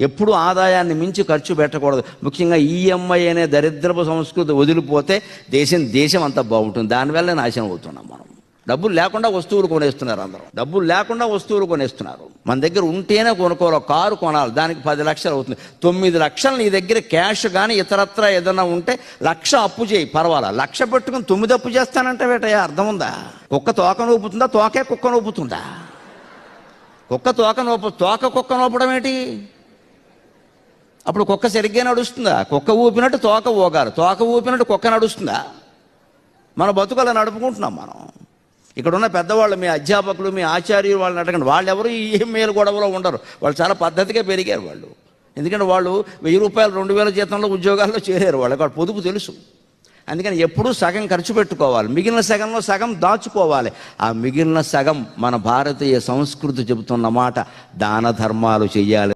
ఎప్పుడు ఆదాయాన్ని మించి ఖర్చు పెట్టకూడదు. ముఖ్యంగా ఈఎంఐ అనే దరిద్రపు సంస్కృతి వదిలిపోతే దేశం అంతా బాగుంటుంది. దానివల్ల నాశనం అవుతున్నాం మనం. డబ్బులు లేకుండా వస్తువులు కొనేస్తున్నారు అందరూ. డబ్బులు లేకుండా వస్తువులు కొనేస్తున్నారు. మన దగ్గర ఉంటేనే కొనుక్కోవాలి. కారు కొనాలి, దానికి 10 లక్షలు అవుతుంది. 9 లక్షలు నీ దగ్గర క్యాష్ కానీ ఇతరత్ర ఏదైనా ఉంటే 1,00,000 అప్పు చేయి, పర్వాలా. 1,00,000 పెట్టుకుని 9 అప్పు చేస్తానంటే వేటయ్యా, అర్థం ఉందా? కుక్క తోక నూపుతుందా, తోకే కుక్క నూపుతుందా? కుక్క తోక కుక్క నూపడం ఏంటి? అప్పుడు కుక్క సరిగ్గా నడుస్తుందా? కుక్క ఊపినట్టు తోక ఊగాలి, తోక ఊపినట్టు కుక్క నడుస్తుందా? మన బతుకలా నడుపుకుంటున్నాం మనం. ఇక్కడ ఉన్న పెద్దవాళ్ళు, మీ అధ్యాపకులు, మీ ఆచార్యులు, వాళ్ళని అడగండి. వాళ్ళు ఎవరు ఈ మేలు గొడవలో ఉండరు. వాళ్ళు చాలా పద్ధతిగా పెరిగారు వాళ్ళు. ఎందుకంటే వాళ్ళు 1000 రూపాయలు 2000 జీతంలో ఉద్యోగాల్లో చేరారు. వాళ్ళకి పొదుపు తెలుసు. అందుకని ఎప్పుడూ సగం ఖర్చు పెట్టుకోవాలి, మిగిలిన సగంలో సగం దాచుకోవాలి. ఆ మిగిలిన సగం మన భారతీయ సంస్కృతి చెబుతున్న మాట, దాన ధర్మాలు చెయ్యాలి.